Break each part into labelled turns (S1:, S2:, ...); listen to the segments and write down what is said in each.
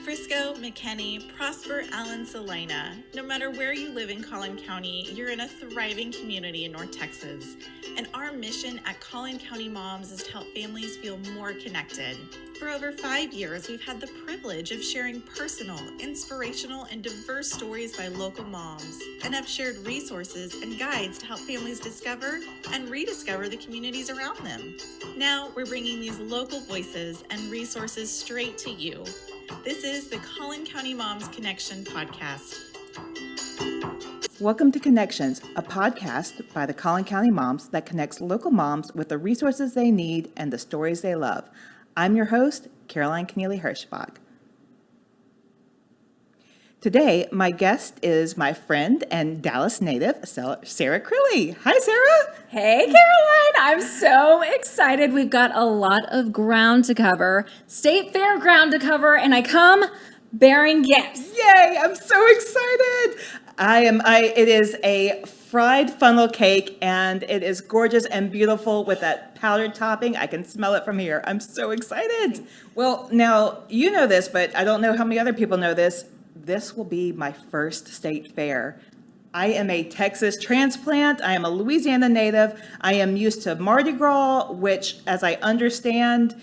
S1: Frisco, McKinney, Prosper, Allen, Salina. No matter where you live in Collin County, you're in a thriving community in North Texas. And our mission at Collin County Moms is to help families feel more connected. For over 5 years, we've had the privilege of sharing personal, inspirational, and diverse stories by local moms, and have shared resources and guides to help families discover and rediscover the communities around them. Now, we're bringing these local voices and resources straight to you. This is the Collin County Moms Connection podcast.
S2: Welcome to Connections, a podcast by the Collin County Moms that connects local moms with the resources they need and the stories they love. I'm your host, Caroline Keneally Herschbach. Today, my guest is my friend and Dallas native, Sarah Crilley. Hi, Sarah.
S3: Hey, Caroline. I'm so excited. We've got a lot of ground to cover, state fair ground to cover, and I come bearing gifts.
S2: Yay, I'm so excited. It is a fried funnel cake, and it is gorgeous and beautiful with that powdered topping. I can smell it from here. I'm so excited. Well, now, you know this, but I don't know how many other people know this. This will be my first state fair. I am a Texas transplant. I am a Louisiana native. I am used to Mardi Gras, which, as I understand,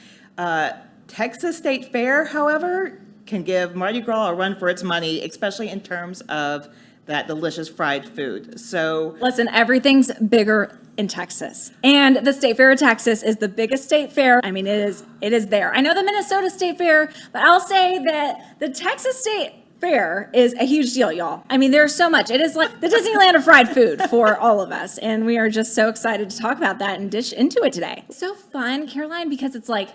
S2: Texas State Fair, however, can give Mardi Gras a run for its money, especially in terms of that delicious fried food. So
S3: listen, everything's bigger in Texas. And the State Fair of Texas is the biggest state fair. I mean, it is there. I know the Minnesota State Fair, but I'll say that the Texas State Fair is a huge deal, y'all. I mean, there's so much. It is like the Disneyland of fried food for all of us. And we are just so excited to talk about that and dish into it today. It's so fun, Caroline, because it's like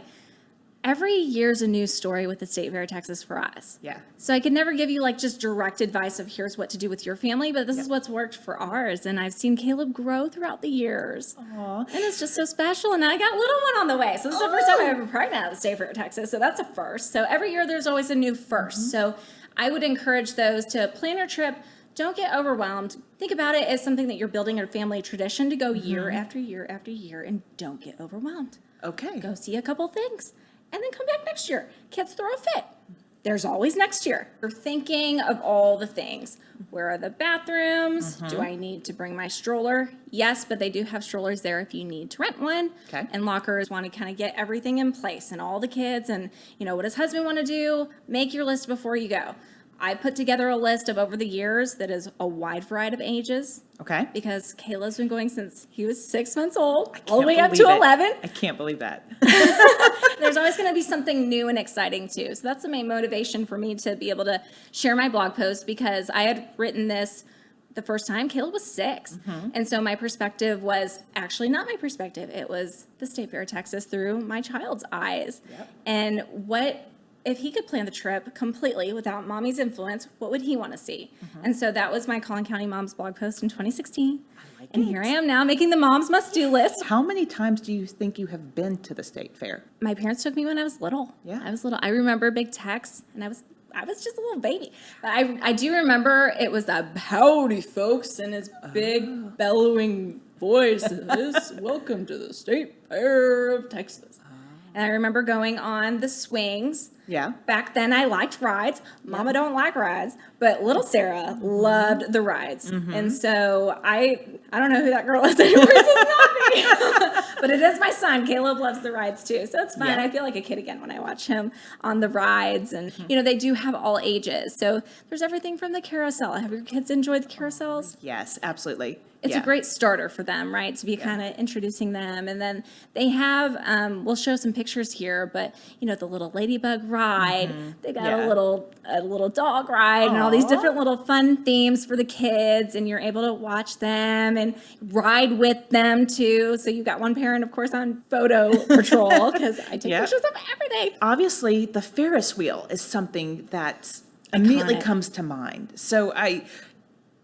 S3: every year's a new story with the State Fair of Texas for us.
S2: yeah.
S3: So I could never give you like just direct advice of here's what to do with your family, but this is what's worked for ours. And I've seen Caleb grow throughout the years.
S2: Aww.
S3: And it's just so special. And I got a little one on the way. So this is the first time I'm ever pregnant at the State Fair of Texas. So that's a first. So every year there's always a new first. So I would encourage those to plan your trip. Don't get overwhelmed. Think about it as something that you're building a family tradition to go year after year after year, and don't get overwhelmed.
S2: Okay.
S3: Go see a couple things and then come back next year. Kids throw a fit. There's always next year. You're thinking of all the things. Where are the bathrooms? Do I need to bring my stroller? Yes, but they do have strollers there if you need to rent one.
S2: Okay.
S3: And lockers. Want to kind of get everything in place and all the kids and, what does husband want to do? Make your list before you go. I put together a list of over the years that is a wide variety of ages.
S2: Okay.
S3: Because Caleb's been going since he was 6 months old, all the way up to 11.
S2: I can't believe that.
S3: There's always going to be something new and exciting too. So that's the main motivation for me to be able to share my blog post, because I had written this the first time Caleb was 6. And so my perspective was actually not my perspective. It was the State Fair of Texas through my child's eyes.
S2: Yep.
S3: And if he could plan the trip completely without mommy's influence, what would he want to see? And so that was my Collin County Moms blog post in 2016. And here I am now making the Moms Must-Do list.
S2: How many times do you think you have been to the state fair?
S3: My parents took me when I was little.
S2: Yeah.
S3: I was little. I remember Big Tex, and I was just a little baby. But I do remember it was a howdy, folks, and his big bellowing voice is, welcome to the State Fair of Texas. And I remember going on the swings.
S2: Yeah.
S3: Back then, I liked rides. Mama don't like rides, but little Sarah loved the rides. And so I don't know who that girl is anymore. It's not me. But it is my son. Caleb loves the rides too. So it's fun.
S2: Yeah.
S3: I feel like a kid again when I watch him on the rides. And, they do have all ages. So there's everything from the carousel. Have your kids enjoyed the carousels?
S2: Yes, absolutely.
S3: It's a great starter for them, right? To be kind of introducing them. And then they have, we'll show some pictures here, but, the little ladybug ride. They got a little dog ride and all these different little fun themes for the kids. And you're able to watch them and ride with them, too. So you've got one parent, of course, on photo patrol, because I take pictures of everything.
S2: Obviously, the Ferris wheel is something that immediately comes to mind. So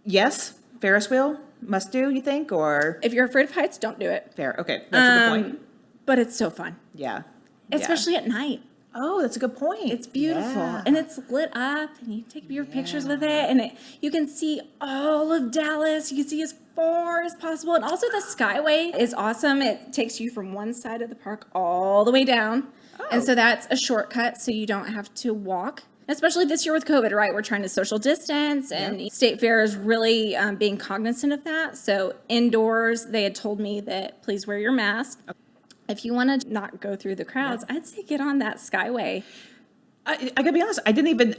S2: yes, Ferris wheel. Must do, you think, or?
S3: If you're afraid of heights, don't do it.
S2: Fair. Okay, that's a good point.
S3: But it's so fun.
S2: Yeah.
S3: Especially at night.
S2: Oh, that's a good point.
S3: It's beautiful.
S2: Yeah.
S3: And it's lit up, and you take your pictures with it, and you can see all of Dallas. You can see as far as possible. And also the Skyway is awesome. It takes you from one side of the park all the way down. And so that's a shortcut, so you don't have to walk. Especially this year with COVID, right? We're trying to social distance, and State Fair is really being cognizant of that. So indoors, they had told me that please wear your mask. If you want to not go through the crowds, I'd say get on that Skyway.
S2: I gotta be honest, I didn't even,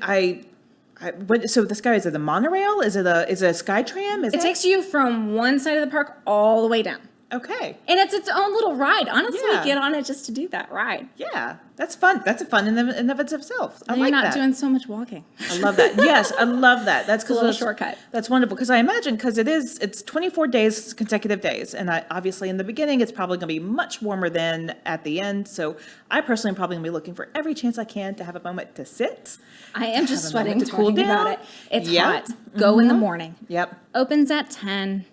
S2: so the Sky, is it a monorail? Is it a Sky Tram?
S3: It takes you from one side of the park all the way down.
S2: Okay.
S3: And it's its own little ride. Honestly,
S2: Yeah.
S3: get on it just to do that ride.
S2: Yeah, that's fun. That's a fun in of itself. I
S3: And
S2: like
S3: you're not
S2: that.
S3: doing so much walking.
S2: I love that. Yes, I love that. That's
S3: a little shortcut.
S2: That's wonderful, because I imagine, because it's 24 days, consecutive days, and obviously in the beginning it's probably going to be much warmer than at the end. So I personally am probably going to be looking for every chance I can to have a moment to sit.
S3: I am just
S2: Have a
S3: sweating
S2: moment to cool
S3: talking about
S2: down.
S3: it. It's
S2: Yep.
S3: hot. Go in the morning.
S2: Yep.
S3: Opens at 10.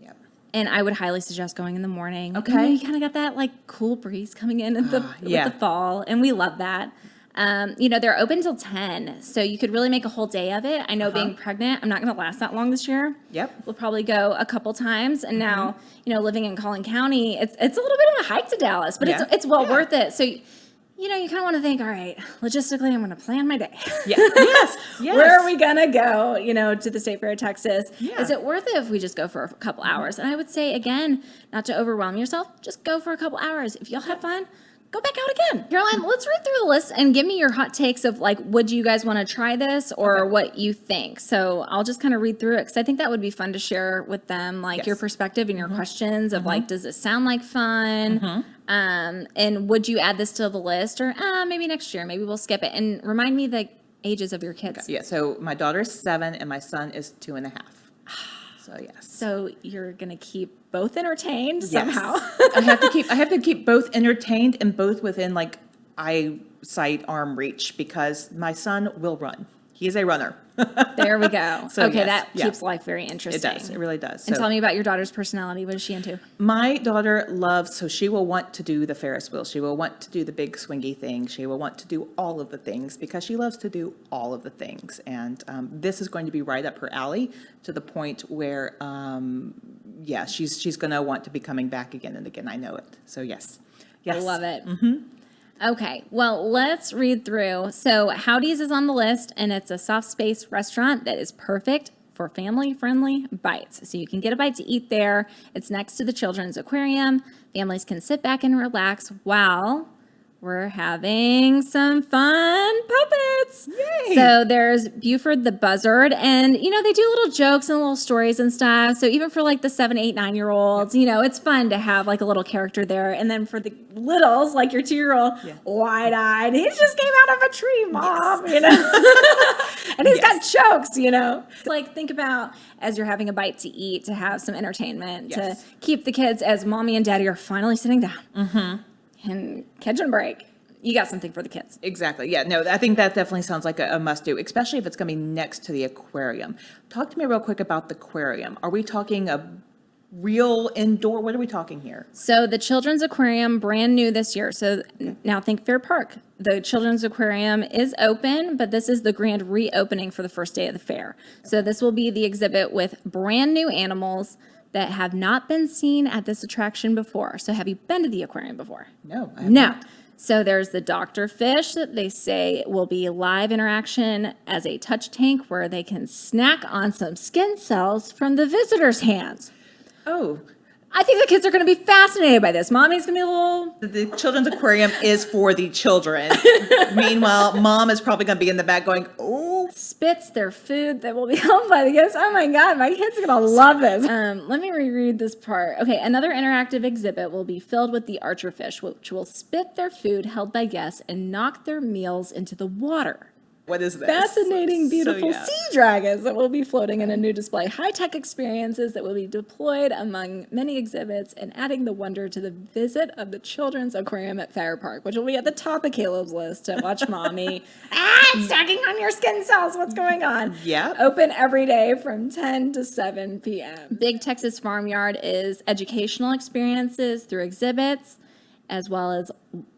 S2: Yep.
S3: And I would highly suggest going in the morning.
S2: Okay.
S3: You know, you kind of got that like cool breeze coming in with
S2: yeah.
S3: the fall, and we love that. You know, they're open till 10, so you could really make a whole day of it. I know being pregnant, I'm not going to last that long this year.
S2: Yep.
S3: We'll probably go a couple times, and now, you know, living in Collin County, it's a little bit of a hike to Dallas, but
S2: Yeah.
S3: it's well
S2: Yeah.
S3: worth it. So, you know, you kind of want to think, all right, logistically, I'm going to plan my day.
S2: Yeah. Yes. Yes.
S3: Where are we going to go, you know, to the State Fair of Texas?
S2: Yeah.
S3: Is it worth it if we just go for a couple hours? And I would say, again, not to overwhelm yourself, just go for a couple hours. If you'll have fun, go back out again. Caroline, let's read through the list and give me your hot takes of like, would you guys want to try this or what you think? So I'll just kind of read through it because I think that would be fun to share with them, like your
S2: Yes.
S3: perspective and your questions of like, does it sound like fun? And would you add this to the list or maybe next year, maybe we'll skip it, and remind me the ages of your kids.
S2: Yeah. So my daughter is 7 and my son is 2.5. So yes.
S3: So you're going to keep both entertained
S2: Yes.
S3: somehow.
S2: I have to keep both entertained and both within like eyesight, arm reach, because my son will run. He is a runner.
S3: There we go.
S2: So,
S3: okay,
S2: yes,
S3: that
S2: yeah.
S3: keeps life very interesting.
S2: It does. It really does.
S3: And
S2: So
S3: tell me about your daughter's personality. What is she into?
S2: my daughter loves, so she will want to do the Ferris wheel. She will want to do the big swingy thing. She will want to do all of the things because she loves to do all of the things. And this is going to be right up her alley, to the point where, yeah, she's going to want to be coming back again and again. I know it. So yes. Yes.
S3: I love it. Okay, well, let's read through. So Howdy's is on the list, and it's a soft space restaurant that is perfect for family-friendly bites. So you can get a bite to eat there. It's next to the children's aquarium. Families can sit back and relax while we're having some fun puppets.
S2: Yay!
S3: So there's Buford the Buzzard, and, you know, they do little jokes and little stories and stuff. So even for like the 7, 8, 9-year-olds, you know, it's fun to have like a little character there. And then for the littles, like your 2-year-old, wide-eyed, he just came out of a tree, Mom, you know. And he's got jokes, you know. It's like, think about as you're having a bite to eat, to have some entertainment, to keep the kids as Mommy and Daddy are finally sitting down. And catch and break. You got something for the kids.
S2: Exactly. Yeah, no, I think that definitely sounds like a must do, especially if it's going to be next to the aquarium. Talk to me real quick about the aquarium. Are we talking a real indoor? What are we talking here?
S3: So the Children's Aquarium, brand new this year. So now think Fair Park. The Children's Aquarium is open, but this is the grand reopening for the first day of the fair. So this will be the exhibit with brand new animals that have not been seen at this attraction before. So have you been to the aquarium before?
S2: No. I have
S3: No.
S2: not.
S3: So there's the Dr. Fish that they say will be live interaction as a touch tank where they can snack on some skin cells from the visitors' hands.
S2: Oh,
S3: I think the kids are going to be fascinated by this. Mommy's going to be a little...
S2: the children's aquarium is for the children. Meanwhile, Mom is probably going to be in the back going, oh.
S3: Spits their food that will be held by the guests. Oh my God, my kids are going to love this. Let me reread this part. Okay, another interactive exhibit will be filled with the archer fish, which will spit their food held by guests and knock their meals into the water.
S2: What is this?
S3: Fascinating, beautiful
S2: yeah.
S3: sea dragons that will be floating in a new display. High-tech experiences that will be deployed among many exhibits and adding the wonder to the visit of the Children's Aquarium at Fair Park, which will be at the top of Caleb's list to watch Mommy. It's stacking on your skin cells. What's going on?
S2: Yep.
S3: Open every day from 10 to 7 p.m. Big Texas Farmyard is educational experiences through exhibits, as well as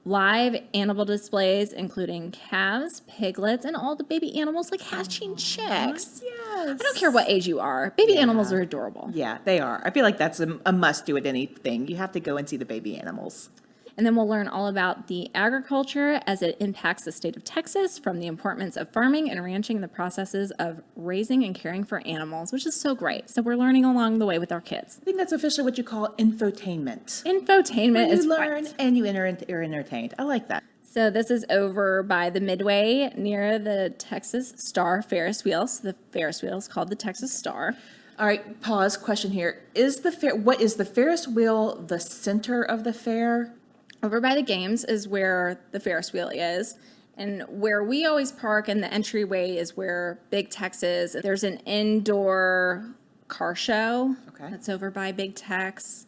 S3: live animal displays, including calves, piglets, and all the baby animals like hatching chicks.
S2: Yes.
S3: I don't care what age you are. Baby animals are adorable.
S2: Yeah, they are. I feel like that's a must do at anything. You have to go and see the baby animals.
S3: And then we'll learn all about the agriculture as it impacts the state of Texas, from the importance of farming and ranching, and the processes of raising and caring for animals, which is so great. So we're learning along the way with our kids.
S2: I think that's officially what you call infotainment.
S3: Infotainment is
S2: You learn
S3: right.
S2: and you're entertained. I like that.
S3: So this is over by the Midway near the Texas Star Ferris wheel. So the Ferris wheel is called the Texas Star.
S2: All right, pause, question here. What is the Ferris wheel the center of the fair?
S3: Over by the games is where the Ferris wheel is. And where we always park and the entryway is where Big Tex is. There's an indoor car show.
S2: Okay.
S3: That's over by Big Tex.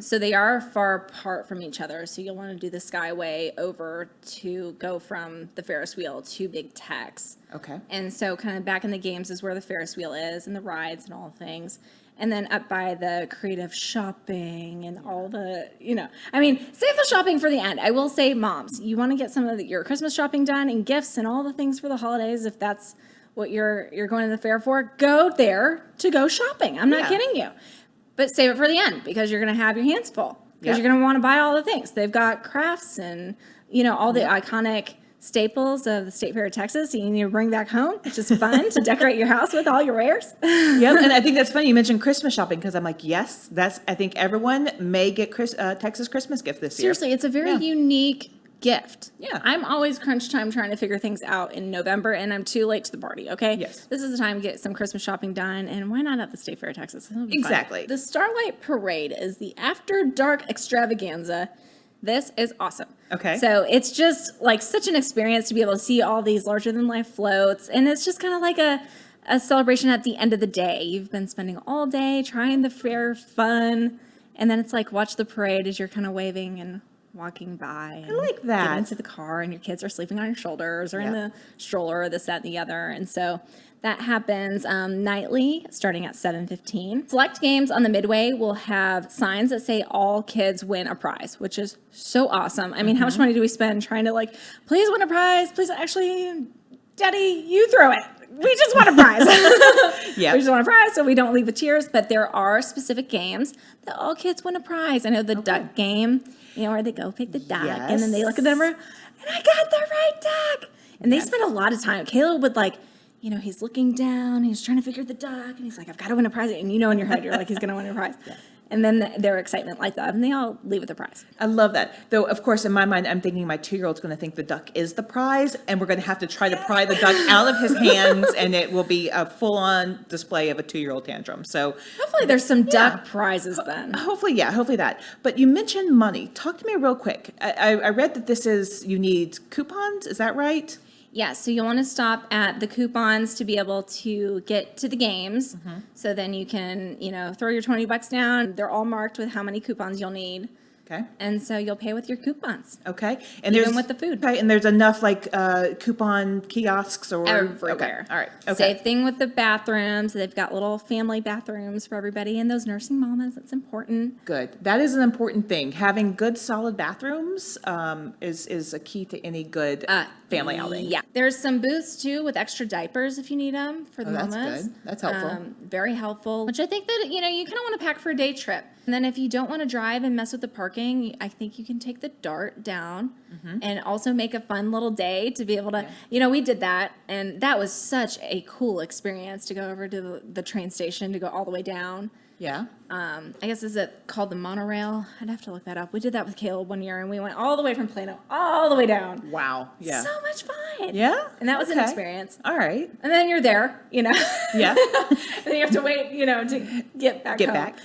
S3: So they are far apart from each other. So you'll want to do the Skyway over to go from the Ferris wheel to Big Tex.
S2: Okay.
S3: And so kind of back in the games is where the Ferris wheel is and the rides and all the things. And then up by the creative shopping and all the, save the shopping for the end. I will say, moms, you want to get some of your Christmas shopping done and gifts and all the things for the holidays. If that's what you're going to the fair for, go there to go shopping. I'm not kidding you. But save it for the end because you're going to have your hands full because you're going to want to buy all the things. They've got crafts and, all the iconic staples of the State Fair of Texas you need to bring back home, which is fun to decorate your house with all your wares.
S2: Yep, and I think that's funny you mentioned Christmas shopping because I'm like, yes, I think everyone may get Texas Christmas gift this year.
S3: Seriously, it's a very unique gift.
S2: Yeah.
S3: I'm always crunch time trying to figure things out in November, and I'm too late to the party, okay?
S2: Yes.
S3: This is the time to get some Christmas shopping done, and why not at the State Fair of Texas? It'll be fun.
S2: Exactly.
S3: The Starlight Parade is the after dark extravaganza. This is awesome.
S2: Okay.
S3: So it's just like such an experience to be able to see all these larger than life floats, and it's just kind of like a celebration at the end of the day. You've been spending all day trying the fair fun, and then it's like watch the parade as you're kind of waving and walking by. And
S2: I like that.
S3: Get into the car and your kids are sleeping on your shoulders or in the stroller or this, that, and the other. And so that happens nightly starting at 7:15. Select games on the Midway will have signs that say all kids win a prize, which is so awesome. I mean, how much money do we spend trying to please win a prize? Please, actually, Daddy, you throw it. We just want a prize.
S2: Yeah.
S3: We just want a prize so we don't leave with tears. But there are specific games that all kids win a prize. I know the duck game, where they go pick the duck and then they look at them and I got the right duck. And they spend a lot of time. Caleb would he's looking down, he's trying to figure the duck, and he's like, I've got to win a prize. And in your head, you're like, he's going to win a prize. And then their excitement lights up, and they all leave with a prize.
S2: I love that. Though, of course, in my mind, I'm thinking my 2-year-old's going to think the duck is the prize, and we're going to have to try to pry the duck out of his hands, and it will be a full-on display of a 2-year-old tantrum. So
S3: Hopefully there's some duck prizes then.
S2: hopefully that. But you mentioned money. Talk to me real quick. I read that you need coupons. Is that right?
S3: Yeah, so you'll want to stop at the coupons to be able to get to the games. So then you can, throw your $20 down. They're all marked with how many coupons you'll need.
S2: Okay.
S3: And so you'll pay with your coupons.
S2: Okay. And
S3: Even with the food.
S2: Okay. And there's enough coupon kiosks or
S3: Everywhere.
S2: Okay. All right. Okay.
S3: Same thing with the bathrooms. They've got little family bathrooms for everybody and those nursing mamas. That's important.
S2: Good. That is an important thing. Having good, solid bathrooms is a key to any good family outing.
S3: Yeah. There's some booths too with extra diapers if you need them for the mamas.
S2: That's good. That's helpful.
S3: Very helpful. Which I think that, you kind of want to pack for a day trip. And then if you don't want to drive and mess with the parking, I think you can take the DART down and also make a fun little day to be able to, we did that. And that was such a cool experience to go over to the train station to go all the way down.
S2: Yeah.
S3: I guess, is it called the monorail? I'd have to look that up. We did that with Caleb one year and we went all the way from Plano all the way down.
S2: Wow. Yeah.
S3: So much fun.
S2: Yeah.
S3: And that was an
S2: Okay.
S3: experience.
S2: All right.
S3: And then you're there,
S2: Yeah.
S3: and then you have to wait, to get back
S2: Get
S3: home.
S2: back.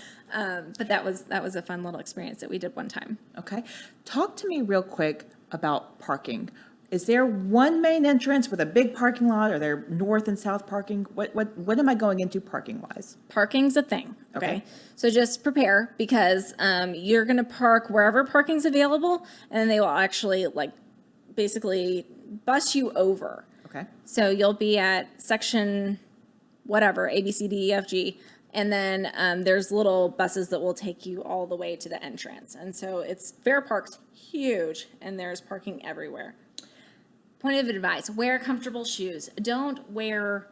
S3: But that was a fun little experience that we did one time.
S2: Okay. Talk to me real quick about parking. Is there one main entrance with a big parking lot? Are there north and south parking? What am I going into parking wise?
S3: Parking's a thing.
S2: Okay.
S3: So just prepare because you're going to park wherever parking's available, and then they will actually basically bus you over.
S2: Okay.
S3: So you'll be at section whatever, A, B, C, D, E, F, G. And then there's little buses that will take you all the way to the entrance. And so Fair Park's huge, and there's parking everywhere. Point of advice, wear comfortable shoes. Don't wear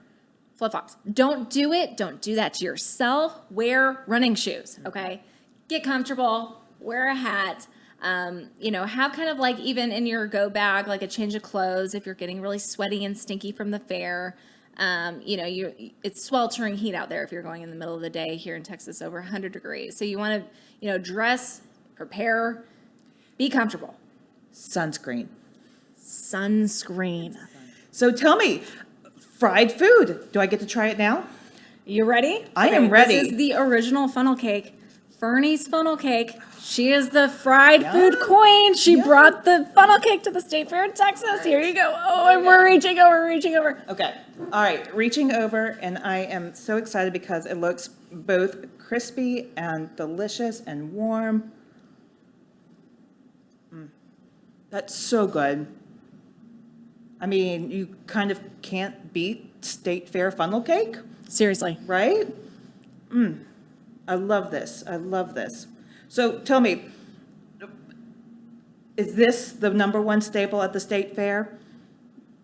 S3: flip-flops. Don't do it. Don't do that to yourself. Wear running shoes, okay? Get comfortable. Wear a hat. Have kind of like even in your go bag, like a change of clothes if you're getting really sweaty and stinky from the fair. It's sweltering heat out there if you're going in the middle of the day here in Texas, over 100 degrees. So you want to, dress, prepare, be comfortable.
S2: Sunscreen.
S3: So
S2: tell me, fried food. Do I get to try it now?
S3: You ready?
S2: I am ready.
S3: This is the original funnel cake, Fernie's funnel cake. She is the fried food queen. She brought the funnel cake to the State Fair in Texas. Here you go. Oh, and we're reaching over.
S2: Okay. All right. Reaching over, and I am so excited because it looks both crispy and delicious and warm. That's so good. I mean, you kind of can't beat State Fair funnel cake,
S3: Seriously.
S2: right? I love this. So tell me, is this the number one staple at the State Fair?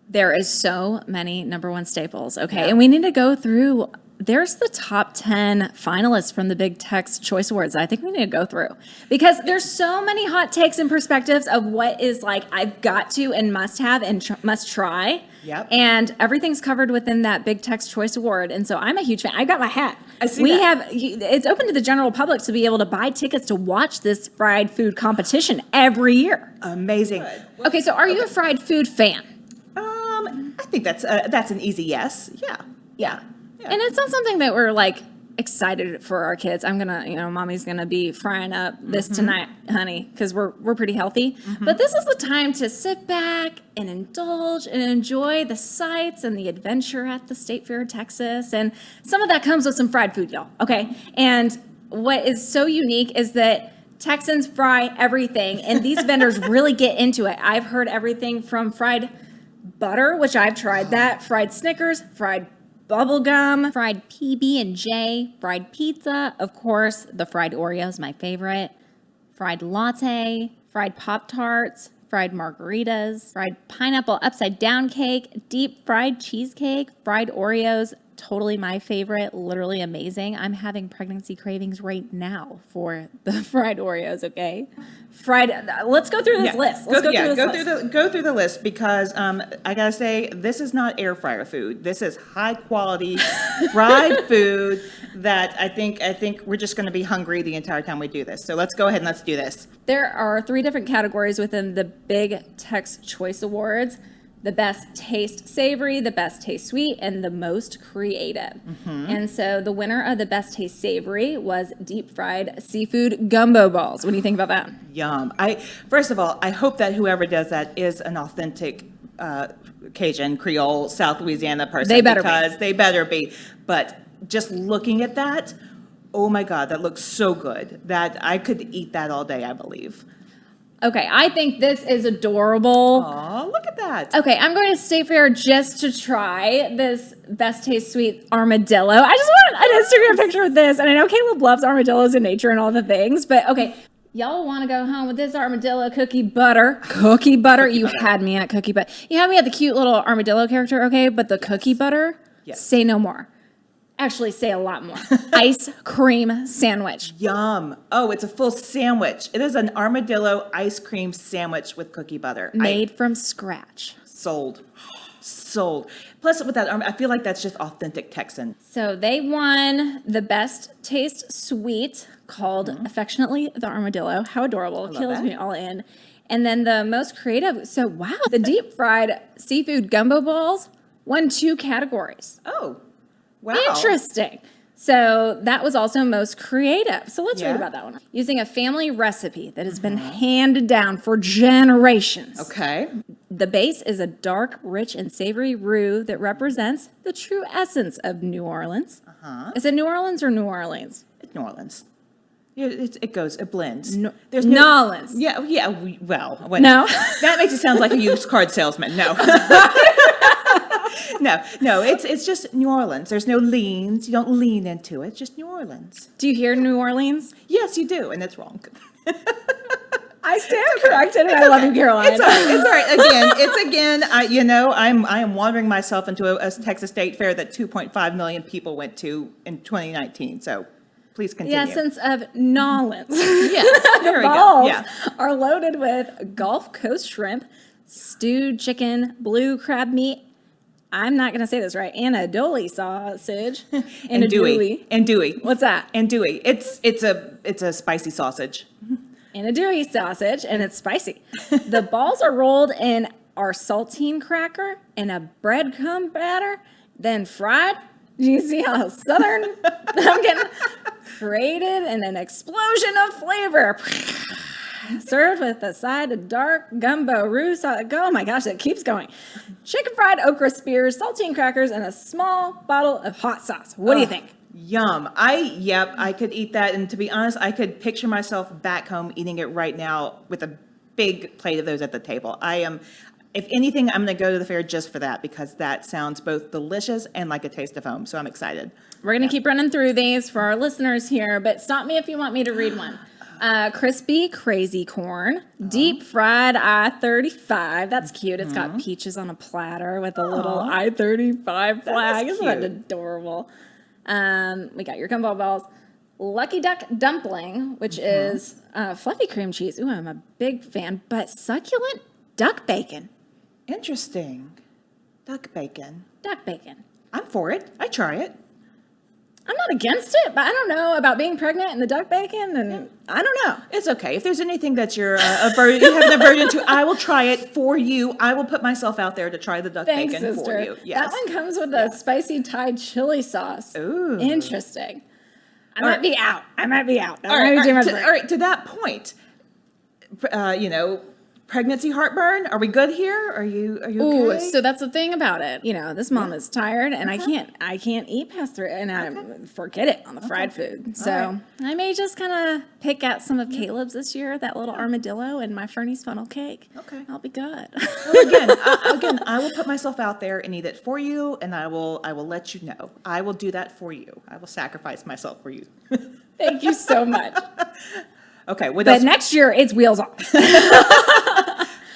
S3: There is so many number one staples, okay?
S2: Yeah.
S3: And we need to go through, there's the top 10 finalists from the Big Tex Choice Awards I think we need to go through. Because there's so many hot takes and perspectives of what is like, I've got to and must have and must try.
S2: Yep.
S3: And everything's covered within that Big Tex Choice Award. And so I'm a huge fan. I got my hat.
S2: I see that.
S3: It's open to the general public to be able to buy tickets to watch this fried food competition every year.
S2: Amazing.
S3: Okay, so are you a fried food fan?
S2: I think that's an easy yes. Yeah.
S3: And it's not something that we're like excited for our kids. I'm gonna, mommy's gonna be frying up this tonight, honey, because we're pretty healthy. But this is the time to sit back and indulge and enjoy the sights and the adventure at the State Fair of Texas. And some of that comes with some fried food, y'all. Okay. And what is so unique is that Texans fry everything, and these vendors really get into it. I've heard everything from fried butter, which I've tried that, fried Snickers, fried bubble gum, fried PB&J, fried pizza, of course, the fried Oreos, my favorite, fried latte, fried Pop-Tarts, fried margaritas, fried pineapple upside down cake, deep fried cheesecake, fried Oreos, totally my favorite, literally amazing. I'm having pregnancy cravings right now for the fried Oreos, okay? Let's go through this list.
S2: Go through the list because I gotta say this is not air fryer food. This is high quality fried food that I think we're just going to be hungry the entire time we do this. So let's go ahead and let's do this.
S3: There are 3 different categories within the Big Tex Choice Awards. The best taste savory, the best taste sweet, and the most creative. And so the winner of the best taste savory was deep fried seafood gumbo balls. What do you think about that?
S2: Yum. First of all, I hope that whoever does that is an authentic Cajun, Creole, South Louisiana person.
S3: They better
S2: because they better be. But just looking at that, oh my God, that looks so good that I could eat that all day, I believe.
S3: Okay, I think this is adorable.
S2: Oh, look at that.
S3: Okay, I'm going to State Fair just to try this best taste sweet armadillo. I just want an Instagram picture of this. And I know Caleb loves armadillos in nature and all the things, but okay. Y'all want to go home with this armadillo cookie butter. Cookie butter. You had me at cookie butter. You had me at the cute little armadillo character, okay? But the cookie butter, say no more. Actually, say a lot more. Ice cream sandwich.
S2: Yum. Oh, it's a full sandwich. It is an armadillo ice cream sandwich with cookie butter.
S3: Made from scratch.
S2: Sold. Plus, with that, I feel like that's just authentic Texan.
S3: So they won the best taste sweet, called affectionately the armadillo. How adorable. Kills me all in. And then the most creative. So, wow. The deep fried seafood gumbo balls won 2 categories.
S2: Oh. Wow.
S3: Interesting. So that was also most creative. So let's read about that one. Using a family recipe that has been handed down for generations.
S2: Okay.
S3: The base is a dark, rich, and savory roux that represents the true essence of New Orleans. Is it New Orleans or New Orleans?
S2: It's New Orleans. It blends.
S3: There's Nolans.
S2: Yeah.
S3: No.
S2: That makes it sound like a used card salesman. No. No, it's just New Orleans. There's no leans. You don't lean into it. It's just New Orleans.
S3: Do you hear New Orleans?
S2: Yes, you do, and it's wrong.
S3: I stand corrected, and I love you, Caroline.
S2: It's all right. Again. I am wandering myself into a Texas State Fair that 2.5 million people went to in 2019. So, Please continue.
S3: The essence of Nolans.
S2: Yeah, there we go.
S3: Balls
S2: Yeah.
S3: are loaded with Gulf Coast shrimp, stewed chicken, blue crab meat. I'm not going to say this right. Anadoli sausage.
S2: Andouille.
S3: What's that?
S2: Andouille. It's a spicy sausage.
S3: Anadouille sausage, and it's spicy. The balls are rolled in our saltine cracker in a breadcrumb batter, then fried. Do you see how southern I'm getting? Created in an explosion of flavor. Served with a side of dark gumbo roux sauce. Oh my gosh, it keeps going. Chicken fried okra spears, saltine crackers, and a small bottle of hot sauce. What do you think?
S2: Yum. I could eat that. And to be honest, I could picture myself back home eating it right now with a big plate of those at the table. If anything, I'm going to go to the fair just for that because that sounds both delicious and like a taste of home. So I'm excited.
S3: We're going to keep running through these for our listeners here, but stop me if you want me to read one. Crispy crazy corn, deep fried I-35. That's cute. It's got peaches on a platter with a little I-35 flag. Isn't that adorable? We got your gumbo balls. Lucky Duck dumpling, which is fluffy cream cheese. Ooh, I'm a big fan. But succulent duck bacon.
S2: Interesting. Duck bacon.
S3: Duck bacon.
S2: I'm for it. I try it.
S3: I'm not against it, but I don't know about being pregnant and the duck bacon, and I don't know.
S2: It's okay. If there's anything that you have an aversion to, I will try it for you. I will put myself out there to try the duck
S3: Thanks,
S2: bacon
S3: sister.
S2: for you. Yes.
S3: That one comes with a spicy Thai chili sauce.
S2: Ooh.
S3: Interesting. I might be out. That might be
S2: All right, to that point, pregnancy heartburn. Are we good here? Are you
S3: Ooh,
S2: okay?
S3: so that's the thing about it. This mom is tired, and I can't eat past three, and I forget it on the fried food. So I may just kind of pick out some of Caleb's this year, that little armadillo, and my Fernie's funnel cake.
S2: Okay.
S3: I'll be good.
S2: Well, again, I will put myself out there and eat it for you, and I will let you know. I will do that for you. I will sacrifice myself for you.
S3: Thank you so much.
S2: Okay, what
S3: But
S2: else?
S3: next year, it's wheels off.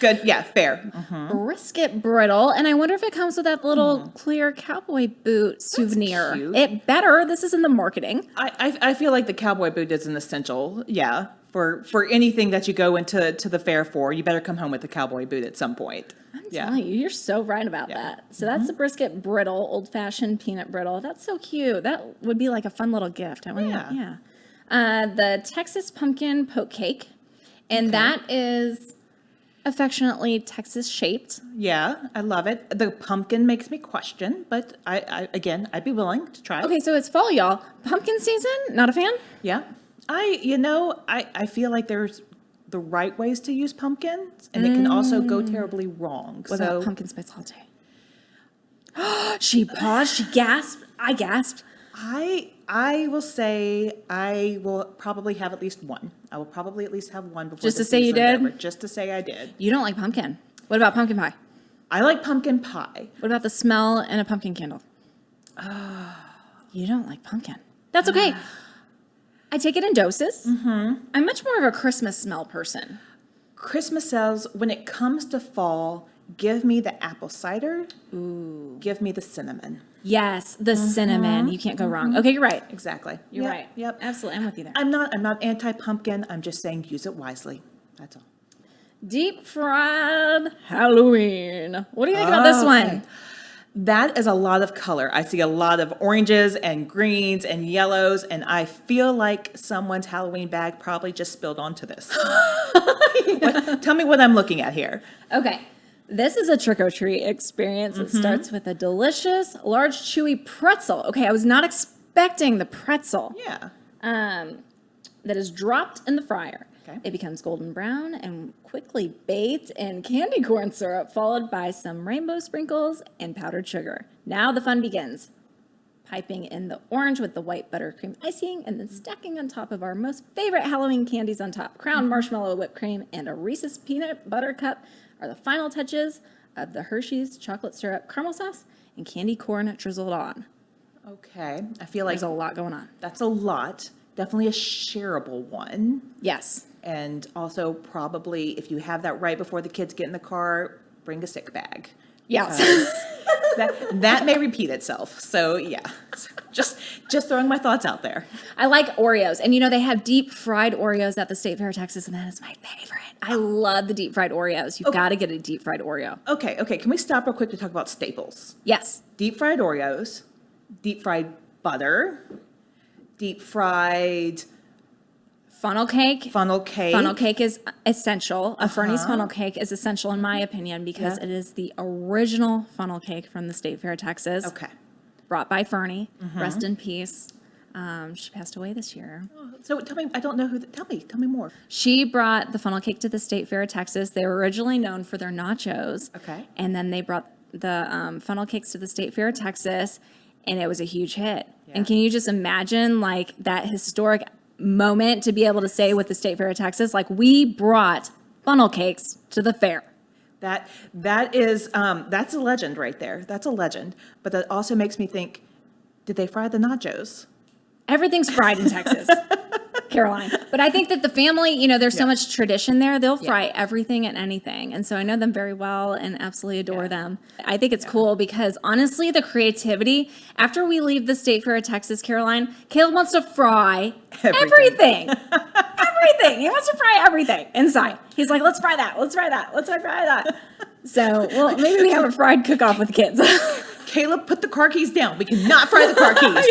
S2: Good, yeah, fair.
S3: Brisket brittle, and I wonder if it comes with that little clear cowboy boot souvenir.
S2: cute.
S3: It better. This is in the marketing.
S2: I feel like the cowboy boot is an essential, for anything that you go into the fair for. You better come home with the cowboy boot at some point.
S3: I'm telling you, you're so right about that. So that's the brisket brittle, old-fashioned peanut brittle. That's so cute. That would be like a fun little gift. The Texas pumpkin poke cake, and that is affectionately Texas shaped.
S2: Yeah, I love it. The pumpkin makes me question, but I'd be willing to try.
S3: Okay, so it's fall, y'all. Pumpkin season? Not a fan?
S2: Yeah. I feel like there's the right ways to use pumpkins, and it can also go terribly wrong.
S3: What about pumpkin spice latte? She paused. She gasped. I gasped.
S2: I will say I will probably have at least one. I will probably at least have one before.
S3: Just
S2: the
S3: to say you
S2: season's
S3: did?
S2: over. Just to say I did.
S3: You don't like pumpkin. What about pumpkin pie?
S2: I like pumpkin pie.
S3: What about the smell and a pumpkin candle? You don't like pumpkin. That's okay. I take it in doses. I'm much more of a Christmas smell person.
S2: Christmas says when it comes to fall, give me the apple cider. Ooh. Give me the cinnamon.
S3: Yes, the cinnamon. You can't go wrong. Okay, you're right.
S2: Exactly.
S3: You're
S2: Yep,
S3: right.
S2: Yep.
S3: Absolutely. I'm with you there.
S2: I'm not anti-pumpkin. I'm just saying use it wisely. That's all.
S3: Deep fried Halloween. What do you think about this one?
S2: That is a lot of color. I see a lot of oranges and greens and yellows, and I feel like someone's Halloween bag probably just spilled onto this. Tell me what I'm looking at here.
S3: Okay. This is a trick-or-treat experience. It starts with a delicious, large, chewy pretzel. Okay, I was not expecting the pretzel.
S2: Yeah.
S3: That is dropped in the fryer.
S2: Okay.
S3: It becomes golden brown and quickly baked in candy corn syrup, followed by some rainbow sprinkles and powdered sugar. Now the fun begins. Piping in the orange with the white buttercream icing, and then stacking on top of our most favorite Halloween candies on top. Crowned marshmallow whipped cream and a Reese's peanut butter cup are the final touches of the Hershey's chocolate syrup caramel sauce and candy corn drizzled on.
S2: Okay. I feel like
S3: There's a lot going on.
S2: that's a lot. Definitely a shareable one.
S3: Yes.
S2: And also probably if you have that right before the kids get in the car, bring a sick bag.
S3: Yes.
S2: that may repeat itself. So yeah, just throwing my thoughts out there.
S3: I like Oreos. And they have deep fried Oreos at the State Fair of Texas, and that is my favorite. I love the deep fried Oreos. You've got to get a deep fried Oreo.
S2: Okay. Can we stop real quick to talk about staples?
S3: Yes.
S2: Deep fried Oreos, deep fried butter, deep fried
S3: Funnel cake.
S2: funnel cake.
S3: Funnel cake is essential. A Fernie's funnel cake is essential in my opinion because it is the original funnel cake from the State Fair of Texas.
S2: Okay.
S3: Brought by Fernie. Rest in peace. She passed away this year.
S2: So tell me, I don't know who. Tell me more.
S3: She brought the funnel cake to the State Fair of Texas. They were originally known for their nachos.
S2: Okay.
S3: And then they brought the funnel cakes to the State Fair of Texas, and it was a huge hit.
S2: Yeah.
S3: And can you just imagine like that historic moment to be able to say with the State Fair of Texas, like we brought funnel cakes to the fair.
S2: That is that's a legend right there. That's a legend. But that also makes me think, did they fry the nachos?
S3: Everything's fried in Texas, Caroline. But I think that the family, there's so much tradition there. They'll fry everything and anything. And so I know them very well and absolutely adore them. I think it's cool because honestly, the creativity, after we leave the State Fair of Texas, Caroline, Caleb wants to fry everything. Everything. He wants to fry everything inside. He's like, let's fry that. Let's fry that. Let's fry that. So, well, maybe we have a fried cook-off with kids.
S2: Caleb, put the car keys down. We cannot fry the car keys.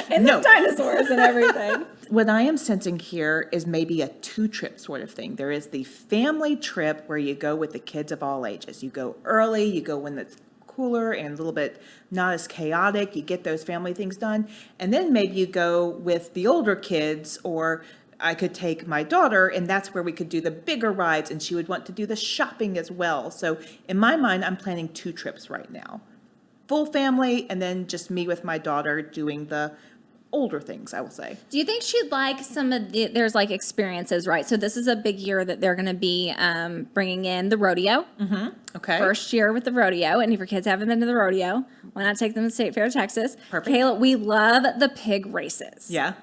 S3: And the dinosaurs and everything.
S2: What I am sensing here is maybe a 2-trip sort of thing. There is the family trip where you go with the kids of all ages. You go early, you go when it's cooler and a little bit not as chaotic. You get those family things done. And then maybe you go with the older kids, or I could take my daughter, and that's where we could do the bigger rides, and she would want to do the shopping as well. So in my mind, I'm planning 2 trips right now. Full family, and then just me with my daughter doing the older things, I will say.
S3: Do you think she'd like some of there's like experiences, right? So this is a big year that they're going to be bringing in the rodeo.
S2: Okay.
S3: First year with the rodeo. And if your kids haven't been to the rodeo, why not take them to the State Fair of Texas?
S2: Perfect.
S3: Kayla, we love the pig races.
S2: Yeah.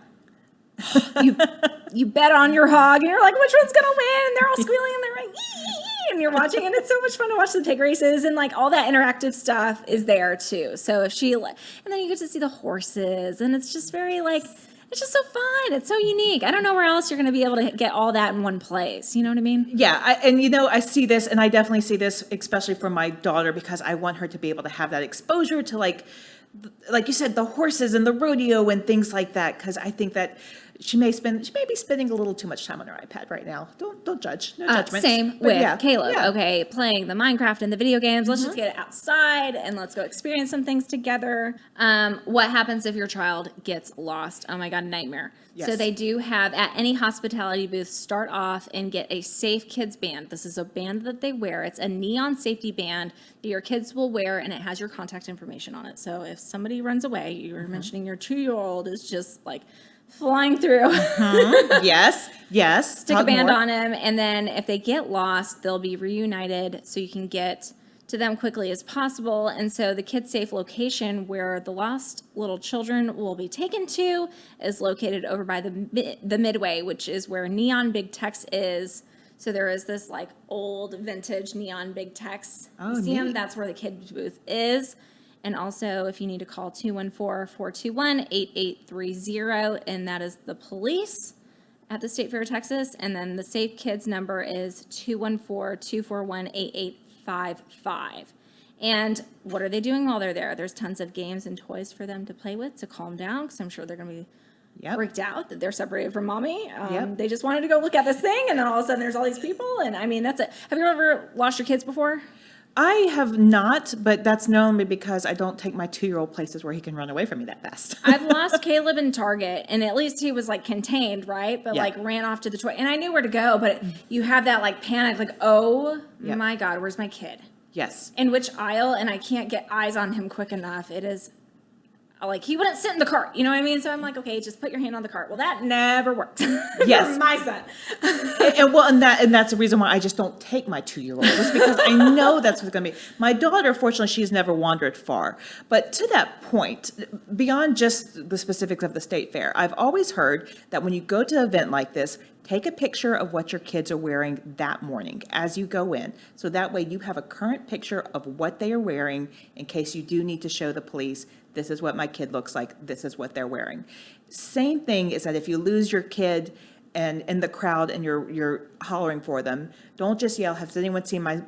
S3: You bet on your hog and you're like, which one's going to win? And they're all squealing and they're like, and you're watching, and it's so much fun to watch the pig races, and like all that interactive stuff is there too. So if she, and then you get to see the horses, and it's just very like, it's just so fun. It's so unique. I don't know where else you're going to be able to get all that in one place. You know what I mean?
S2: Yeah. I see this, and I definitely see this, especially for my daughter, because I want her to be able to have that exposure to like you said, the horses and the rodeo and things like that. Because I think that she may be spending a little too much time on her iPad right now. Don't judge. No judgment.
S3: Same
S2: But
S3: with Caleb.
S2: Yeah.
S3: Okay, playing the Minecraft and the video games. Let's just get it outside and let's go experience some things together. What happens if your child gets lost? Oh my God, nightmare.
S2: Yes.
S3: So they do have at any hospitality booth start off and get a Safe Kids band. This is a band that they wear. It's a neon safety band that your kids will wear, and it has your contact information on it. So if somebody runs away, you were mentioning your 2-year-old is just like flying through.
S2: Yes.
S3: Stick a band on him, and then if they get lost, they'll be reunited so you can get to them quickly as possible. And so the Kids Safe location where the lost little children will be taken to is located over by the Midway, which is where Neon Big Tex is. So there is this like old vintage Neon Big Tex museum.
S2: Neat.
S3: That's where the kids booth is. And also, if you need to call 214-421-8830, and that is the police at the State Fair of Texas. And then the Safe Kids number is 214-241-8855. And what are they doing while they're there? There's tons of games and toys for them to play with to calm down, because I'm sure they're going to be freaked out that they're separated from mommy. They just wanted to go look at this thing, and then all of a sudden there's all these people. And I mean, that's it. Have you ever lost your kids before?
S2: I have not, but that's normally because I don't take my 2-year-old places where he can run away from me that fast.
S3: I've lost Caleb in Target, and at least he was like contained, right? But
S2: Yeah.
S3: like ran off to the toy, and I knew where to go, but you have that like panic, like, oh my God, where's my kid?
S2: Yes.
S3: In which aisle? And I can't get eyes on him quick enough. It is like he wouldn't sit in the cart, you know what I mean? So I'm like, okay, just put your hand on the cart. Well, that never worked.
S2: Yes.
S3: For my son.
S2: And that's the reason why I just don't take my 2-year-old, is because I know that's what's going to be. My daughter, fortunately, she's never wandered far. But to that point, beyond just the specifics of the state fair, I've always heard that when you go to an event like this, take a picture of what your kids are wearing that morning as you go in. So that way you have a current picture of what they are wearing in case you do need to show the police, this is what my kid looks like, this is what they're wearing. Same thing is that if you lose your kid and in the crowd and you're hollering for them, don't just yell, has anyone seen my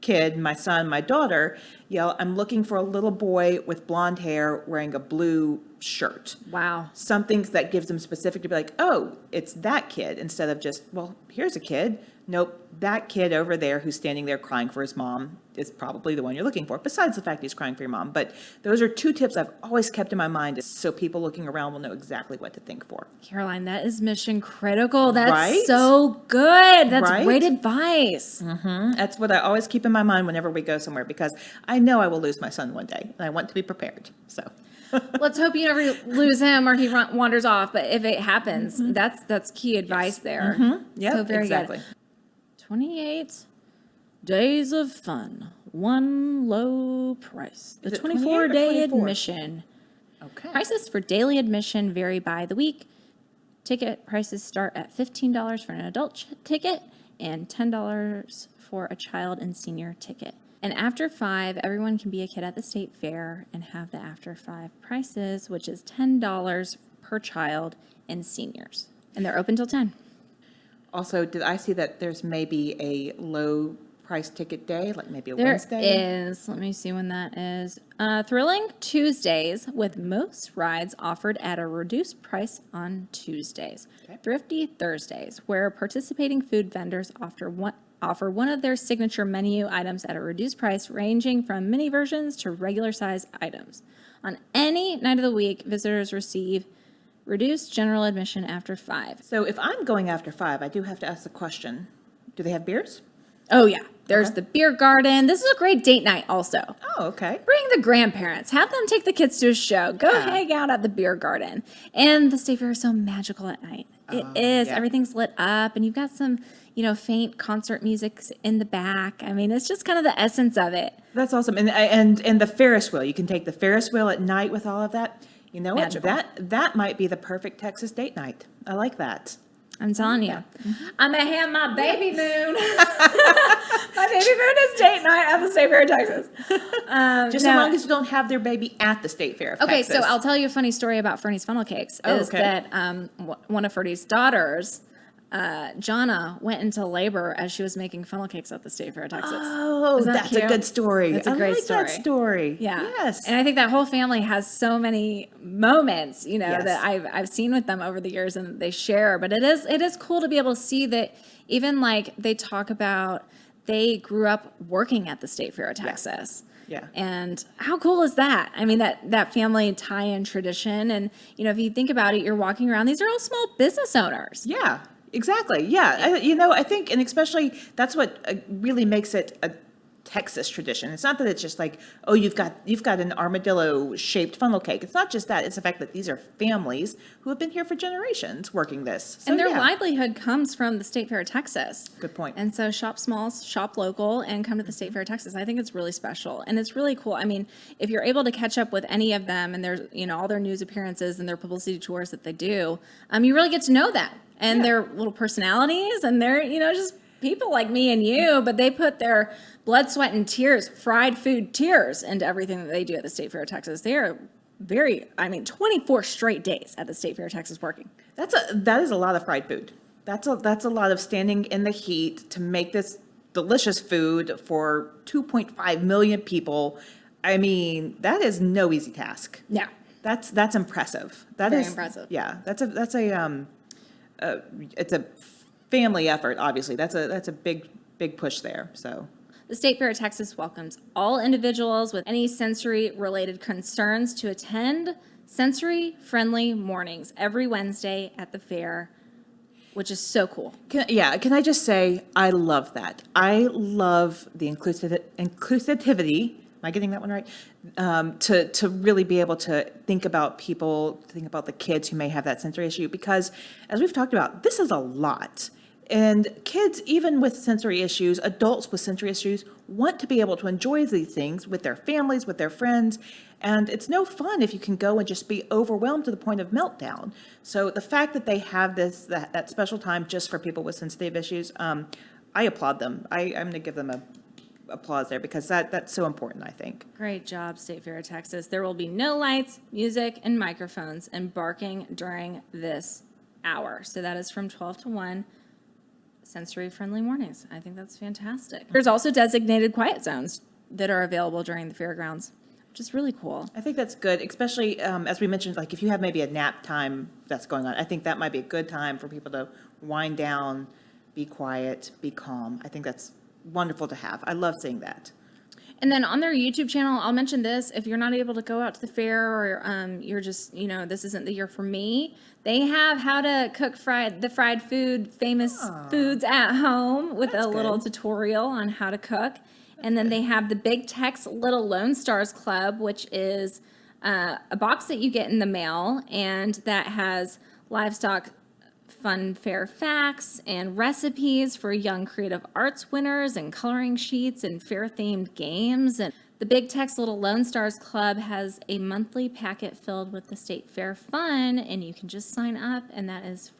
S2: kid, my son, my daughter? Yell, I'm looking for a little boy with blonde hair wearing a blue shirt.
S3: Wow.
S2: Something that gives them specific to be like, oh, it's that kid, instead of just, well, here's a kid. Nope, that kid over there who's standing there crying for his mom is probably the one you're looking for, besides the fact he's crying for your mom. But those are two tips I've always kept in my mind so people looking around will know exactly what to think for.
S3: Caroline, that is mission critical. That's
S2: Right?
S3: so good. That's
S2: Right?
S3: great advice.
S2: That's what I always keep in my mind whenever we go somewhere, because I know I will lose my son one day, and I want to be prepared, so.
S3: Let's hope you never lose him or he wanders off. But if it happens, that's key advice there.
S2: Yep,
S3: so very
S2: exactly.
S3: good. 28 days of fun, one low price. The
S2: Is it 28 or
S3: 24-day
S2: 24?
S3: admission.
S2: Okay.
S3: Prices for daily admission vary by the week. Ticket prices start at $15 for an adult ticket and $10 for a child and senior ticket. And after 5, everyone can be a kid at the state fair and have the after 5 prices, which is $10 per child and seniors. And they're open till 10.
S2: Also, did I see that there's maybe a low price ticket day, like maybe a
S3: There
S2: Wednesday?
S3: is, let me see when that is. Thrilling Tuesdays with most rides offered at a reduced price on Tuesdays.
S2: Okay.
S3: Thrifty Thursdays, where participating food vendors offer one of their signature menu items at a reduced price, ranging from mini versions to regular size items. On any night of the week, visitors receive reduced general admission after 5.
S2: So if I'm going after 5, I do have to ask the question, do they have beers?
S3: Oh yeah, there's
S2: Okay.
S3: the beer garden. This is a great date night also.
S2: Oh, okay.
S3: Bring the grandparents. Have them take the kids to a show. Go
S2: Yeah.
S3: hang out at the beer garden. And the state fair is so magical at night. It is.
S2: yeah.
S3: Everything's lit up, and you've got some, faint concert music in the back. I mean, it's just kind of the essence of it.
S2: That's awesome. And the Ferris wheel, you can take the Ferris wheel at night with all of that. You know what?
S3: Magical.
S2: That might be the perfect Texas date night. I like that.
S3: I'm telling you. I'm going to have my baby moon. My baby moon is date night at the State Fair of Texas.
S2: Just
S3: no.
S2: as long as you don't have their baby at the State Fair of
S3: Okay,
S2: Texas.
S3: so I'll tell you a funny story about Fernie's funnel cakes.
S2: Oh,
S3: Is
S2: okay.
S3: that one of Fernie's daughters, Jonna, went into labor as she was making funnel cakes at the State Fair of Texas.
S2: Oh,
S3: Isn't that
S2: that's a
S3: cute?
S2: good story.
S3: That's a
S2: I
S3: great
S2: like that
S3: story.
S2: story.
S3: Yeah.
S2: Yes.
S3: And I think that whole family has so many moments,
S2: Yes.
S3: that I've seen with them over the years and they share. But it is cool to be able to see that even like they talk about they grew up working at the State Fair of Texas.
S2: Yeah.
S3: And how cool is that? I mean, that family tie-in tradition. And, if you think about it, you're walking around, these are all small business owners.
S2: Yeah, exactly. Yeah. I think, and especially that's what really makes it a Texas tradition. It's not that it's just like, oh, you've got an armadillo shaped funnel cake. It's not just that. It's the fact that these are families who have been here for generations working this. So,
S3: And their
S2: yeah.
S3: livelihood comes from the State Fair of Texas.
S2: Good point.
S3: And so shop small, shop local, and come to the State Fair of Texas. I think it's really special. And it's really cool. I mean, if you're able to catch up with any of them and there's, all their news appearances and their publicity tours that they do, you really get to know them and their little personalities and their, just people like me and you, but they put their blood, sweat, and tears, fried food tears into everything that they do at the State Fair of Texas. They are 24 straight days at the State Fair of Texas working.
S2: That is a lot of fried food. That's a lot of standing in the heat to make this delicious food for 2.5 million people. I mean, that is no easy task.
S3: Yeah.
S2: That's impressive.
S3: Very impressive.
S2: Yeah, it's a family effort. Obviously, that's a big push there. So
S3: The State Fair of Texas welcomes all individuals with any sensory-related concerns to attend sensory-friendly mornings every Wednesday at the fair, which is so cool.
S2: Can I just say, I love that. I love the inclusivity. Am I getting that one right? To really be able to think about people, think about the kids who may have that sensory issue, because as we've talked about, this is a lot. And kids, even with sensory issues, adults with sensory issues, want to be able to enjoy these things with their families, with their friends. And it's no fun if you can go and just be overwhelmed to the point of meltdown. So the fact that they have that special time just for people with sensitive issues, I applaud them. I'm going to give them a applause there because that's so important, I think.
S3: Great job, State Fair of Texas. There will be no lights, music, and microphones and barking during this hour. So that is from 12 to 1, sensory-friendly mornings. I think that's fantastic. There's also designated quiet zones that are available during the fairgrounds, which is really cool.
S2: I think that's good, especially as we mentioned, like if you have maybe a nap time that's going on, I think that might be a good time for people to wind down, be quiet, be calm. I think that's wonderful to have. I love seeing that.
S3: And then on their YouTube channel, I'll mention this, if you're not able to go out to the fair or you're just, this isn't the year for me, they have how to cook fried food, famous foods at home with a little tutorial on how to cook. And then they have the Big Tex Little Lone Stars Club, which is a box that you get in the mail, and that has livestock fun fair facts and recipes for young creative arts winners and coloring sheets and fair-themed games. And the Big Tex Little Lone Stars Club has a monthly packet filled with the state fair fun, and you can just sign up, and that is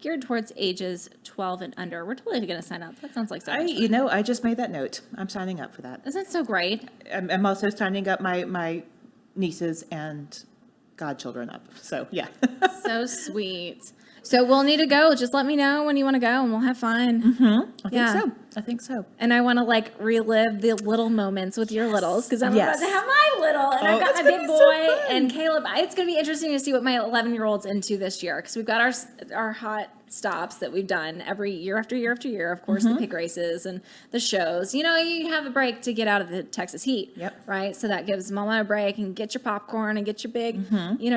S3: geared towards ages 12 and under. We're totally going to sign up. That sounds like so much fun.
S2: I just made that note. I'm signing up for that.
S3: Isn't it so great?
S2: I'm also signing up my nieces and godchildren up. So, yeah.
S3: So sweet. So we'll need to go. Just let me know when you want to go, and we'll have fun.
S2: I think so.
S3: And I want to relive the little moments with your littles because I'm about to have my little, and I've got my big boy and Caleb. It's going to be interesting to see what my 11-year-old's into this year because we've got our hot stops that we've done every year after year after year. Of course, the pig races and the shows. You have a break to get out of the Texas heat, right? So that gives Mama a break and get your popcorn and get your big,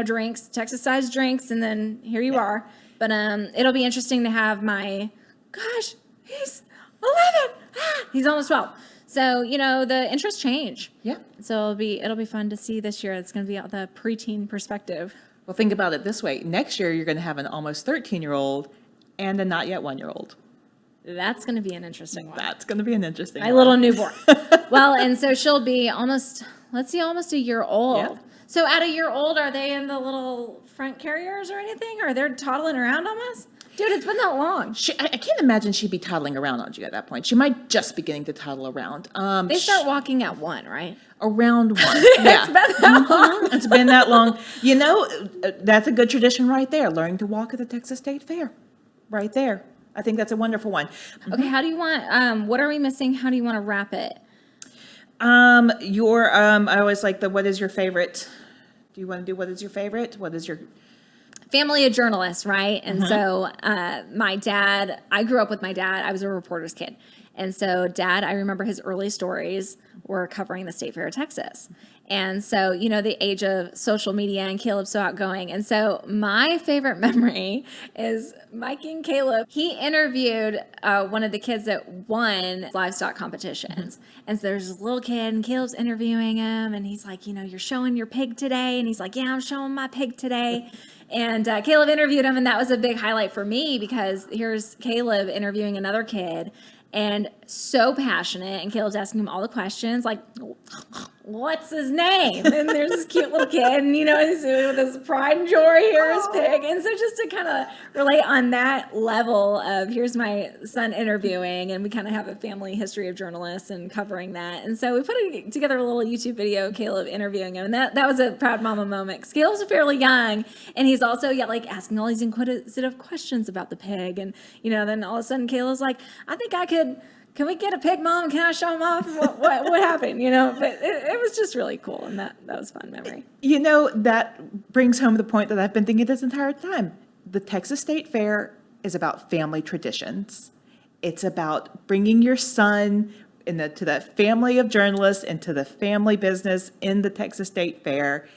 S3: drinks, Texas-sized drinks, and then here you are. But it'll be interesting to have he's 11. He's almost 12. So, the interests change.
S2: Yeah.
S3: So it'll be fun to see this year. It's going to be the preteen perspective.
S2: Well, think about it this way. Next year, you're going to have an almost 13-year-old and a not yet 1-year-old.
S3: That's going to be an interesting one.
S2: That's going to be an interesting
S3: My little newborn. Well, and so she'll be almost a year old.
S2: Yeah.
S3: So at a year old, are they in the little front carriers or anything? Or they're toddling around almost? Dude, it's been that long.
S2: I can't imagine she'd be toddling around on you at that point. She might just be getting to toddle around.
S3: They start walking at 1, right?
S2: Around 1.
S3: Yeah. It's been that long.
S2: It's been that long. That's a good tradition right there. Learning to walk at the Texas State Fair. Right there. I think that's a wonderful one.
S3: Okay, how do you want, what are we missing? How do you want to wrap it?
S2: I always like what is your favorite? Do you want to do what is your favorite? What is your
S3: family of journalists, right? And so my dad, I grew up with my dad. I was a reporter's kid. And so Dad, I remember his early stories were covering the State Fair of Texas. And so, the age of social media and Caleb's so outgoing. And so my favorite memory is Mike and Caleb. He interviewed one of the kids that won livestock competitions. And so there's this little kid and Caleb's interviewing him. And he's like, you're showing your pig today. And he's like, yeah, I'm showing my pig today. And Caleb interviewed him. And that was a big highlight for me because here's Caleb interviewing another kid. And so passionate, and Caleb's asking him all the questions, like, what's his name? And there's this cute little kid, and, he's with his pride and joy, here is pig. And so just to kind of relate on that level of, here's my son interviewing, and we kind of have a family history of journalists and covering that. And so we put together a little YouTube video, Caleb interviewing him, and that was a proud mama moment, because Caleb's fairly young, and he's also, asking all these inquisitive questions about the pig. And, then all of a sudden, Caleb's like, I think can we get a pig, Mom? Can I show him off? What happened? But it was just really cool, and that was a fun memory.
S2: That brings home the point that I've been thinking this entire time. The Texas State Fair is about family traditions. It's about bringing your son to that family of journalists, into the family business in the Texas State Fair.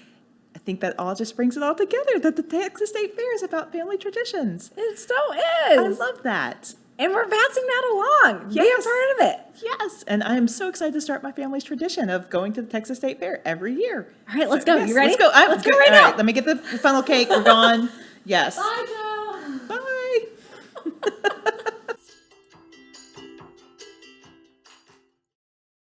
S2: I think that all just brings it all together, that the Texas State Fair is about family traditions.
S3: It so is.
S2: I love that.
S3: And we're passing that along.
S2: Yes.
S3: Be a part of it.
S2: Yes. And I am so excited to start my family's tradition of going to the Texas State Fair every year.
S3: All right, let's go. You ready?
S2: Let's go.
S3: Let's go right
S2: all
S3: now.
S2: Right, let me get the funnel cake. We're gone. Yes.
S3: Bye, Joe.
S2: Bye.